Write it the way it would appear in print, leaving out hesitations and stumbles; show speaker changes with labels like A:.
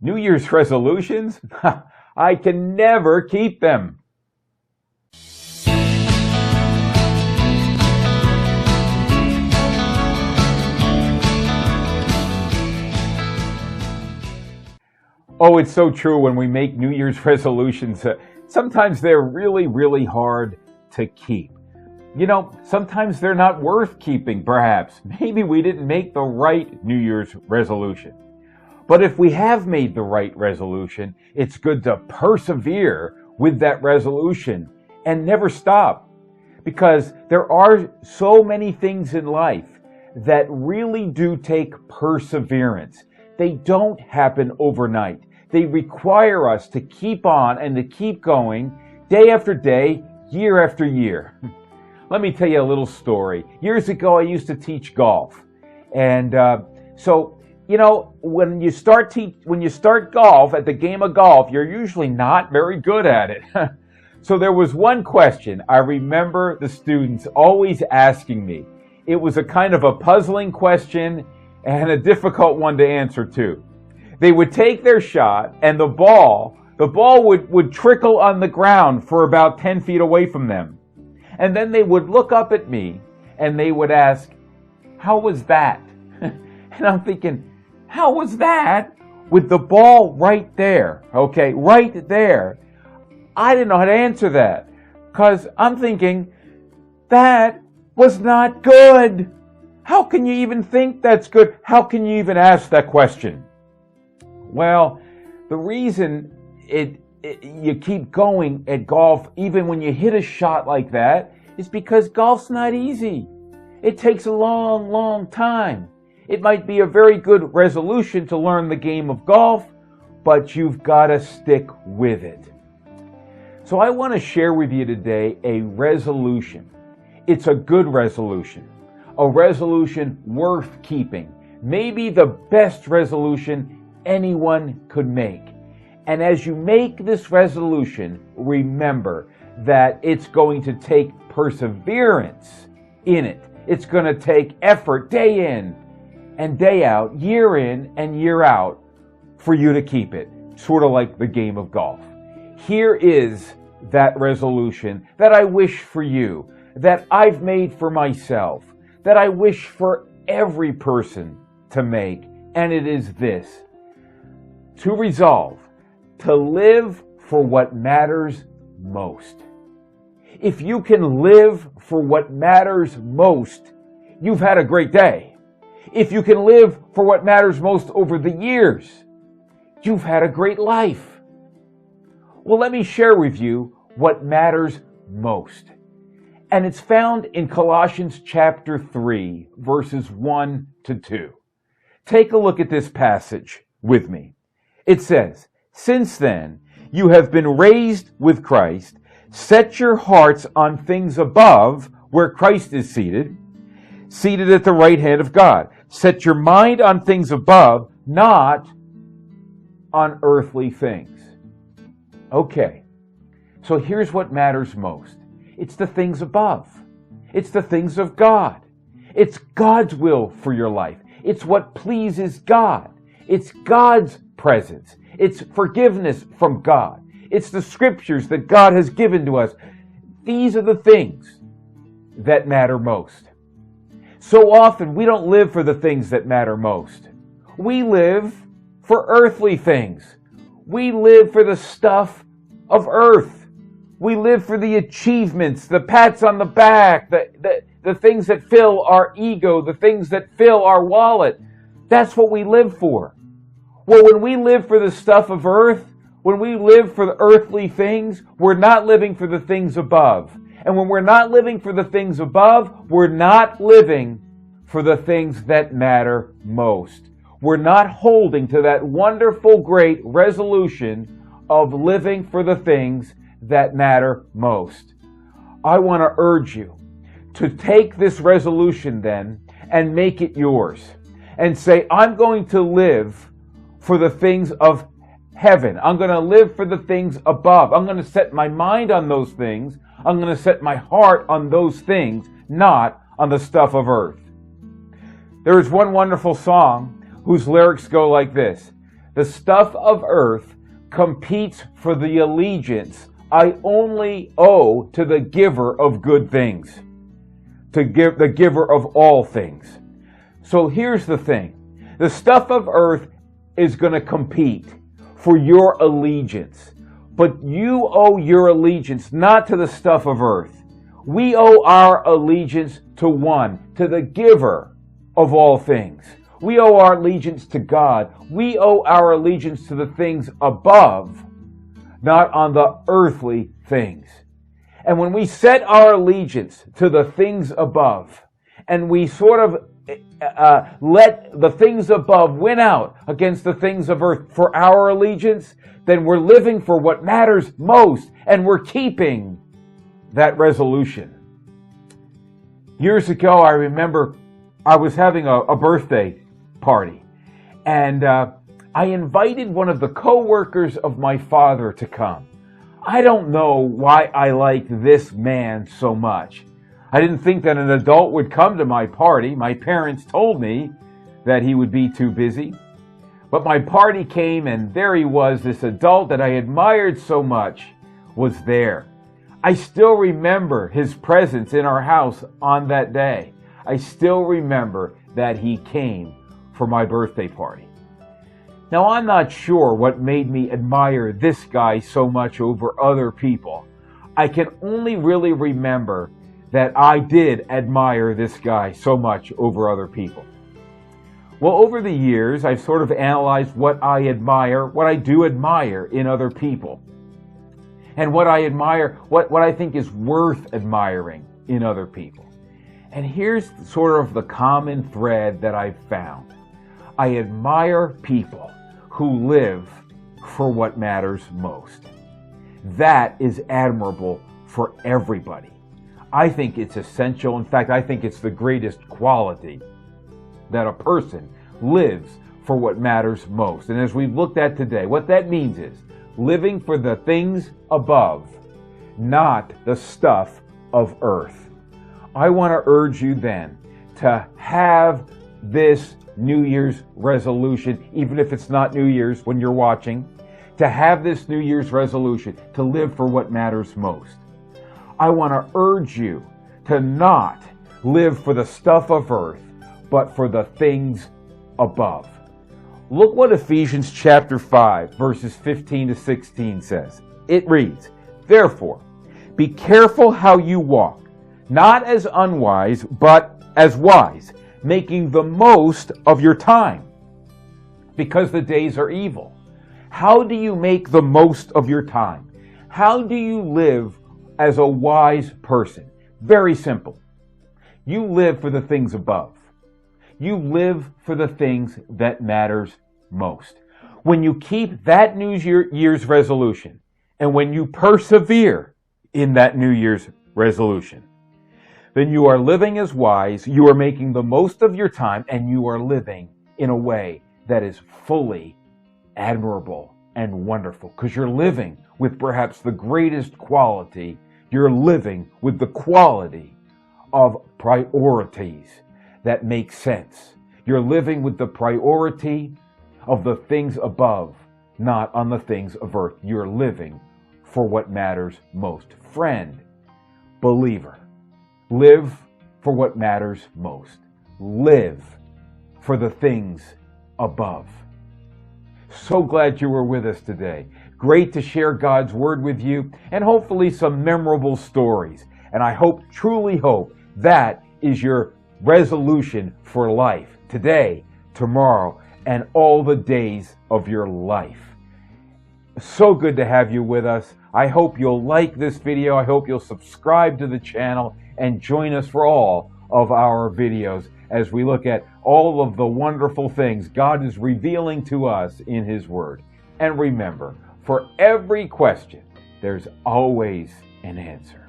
A: New Year's resolutions? I can never keep them. Oh, it's so true when we make New Year's resolutions. Sometimes they're really, really hard to keep. You know, sometimes they're not worth keeping, perhaps. Maybe we didn't make the right New Year's resolution. But if we have made the right resolution, it's good to persevere with that resolution and never stop. Because there are so many things in life that really do take perseverance. They don't happen overnight. They require us to keep on and to keep going day after day, year after year. Let me tell you a little story. Years ago, I used to teach golf. And so, you know, when you start golf, at the game of golf, you're usually not very good at it. So there was one question I remember the students always asking me. It was a kind of a puzzling question and a difficult one to answer too. They would take their shot and the ball would trickle on the ground for about 10 feet away from them. And then they would look up at me and they would ask, "How was that?" And I'm thinking, how was that with the ball right there? Okay, right there. I didn't know how to answer that because I'm thinking, that was not good. How can you even think that's good? How can you even ask that question? Well, the reason you keep going at golf, even when you hit a shot like that, is because golf's not easy. It takes a long, long time. It might be a very good resolution to learn the game of golf, but you've got to stick with it. So I want to share with you today a resolution. It's a good resolution, a resolution worth keeping, maybe the best resolution anyone could make. And as you make this resolution, remember that it's going to take perseverance in it. It's going to take effort day in and day out, year in and year out, for you to keep it, sort of like the game of golf. Here is that resolution that I wish for you, that I've made for myself, that I wish for every person to make, and it is this: to resolve to live for what matters most. If you can live for what matters most, you've had a great day. If you can live for what matters most over the years, you've had a great life. Well, let me share with you what matters most. And it's found in Colossians chapter 3, verses 1 to 2. Take a look at this passage with me. It says, "Since then, you have been raised with Christ. Set your hearts on things above, where Christ is seated at the right hand of God. Set your mind on things above, not on earthly things." Okay, so here's what matters most. It's the things above. It's the things of God. It's God's will for your life. It's what pleases God. It's God's presence. It's forgiveness from God. It's the scriptures that God has given to us. These are the things that matter most. So often we don't live for the things that matter most. We live for earthly things. We live for the stuff of earth. We live for the achievements, the pats on the back, the things that fill our ego, the things that fill our wallet. That's what we live for. Well, when we live for the stuff of earth, when we live for the earthly things, we're not living for the things above. And when we're not living for the things above, we're not living for the things that matter most. We're not holding to that wonderful, great resolution of living for the things that matter most. I want to urge you to take this resolution then and make it yours. And say, I'm going to live for the things of heaven. I'm going to live for the things above. I'm going to set my mind on those things. I'm going to set my heart on those things, not on the stuff of earth. There is one wonderful song whose lyrics go like this: The stuff of earth competes for the allegiance I only owe to the giver of good things, to give the giver of all things. So here's the thing. The stuff of earth is going to compete for your allegiance, but you owe your allegiance not to the stuff of earth. We owe our allegiance to one, to the giver of all things. We owe our allegiance to God. We owe our allegiance to the things above, not on the earthly things. And when we set our allegiance to the things above, and we sort of let the things above win out against the things of earth for our allegiance, then we're living for what matters most, and we're keeping that resolution. Years ago, I remember I was having a birthday party, and I invited one of the co-workers of my father to come. I don't know why I liked this man so much. I didn't think that an adult would come to my party. My parents told me that he would be too busy. But my party came, and there he was, this adult that I admired so much was there. I still remember his presence in our house on that day. I still remember that he came for my birthday party. Now, I'm not sure what made me admire this guy so much over other people. I can only really remember that I did admire this guy so much over other people. Well, over the years, I've sort of analyzed what I admire, what I do admire in other people, and what I admire, what I think is worth admiring in other people. And here's sort of the common thread that I've found. I admire people who live for what matters most. That is admirable for everybody. I think it's essential. In fact, I think it's the greatest quality that a person lives for what matters most. And as we've looked at today, what that means is living for the things above, not the stuff of earth. I want to urge you then to have this New Year's resolution, even if it's not New Year's when you're watching, to have this New Year's resolution to live for what matters most. I want to urge you to not live for the stuff of earth, but for the things above. Look what Ephesians chapter 5, verses 15 to 16 says. It reads, "Therefore, be careful how you walk, not as unwise, but as wise, making the most of your time, because the days are evil." How do you make the most of your time? How do you live as a wise person? Very simple. You live for the things above. You live for the things that matters most. When you keep that New Year's resolution, and when you persevere in that New Year's resolution, then you are living as wise, you are making the most of your time, and you are living in a way that is fully admirable and wonderful, because you're living with perhaps the greatest quality. You're living with the quality of priorities that make sense. You're living with the priority of the things above, not on the things of earth. You're living for what matters most. Friend, believer, live for what matters most. Live for the things above. So glad you were with us today. Great to share God's Word with you, and hopefully some memorable stories. And I hope, truly hope, that is your resolution for life today, tomorrow, and all the days of your life. So good to have you with us. I hope you'll like this video. I hope you'll subscribe to the channel and join us for all of our videos as we look at all of the wonderful things God is revealing to us in His Word. And remember, for every question, there's always an answer.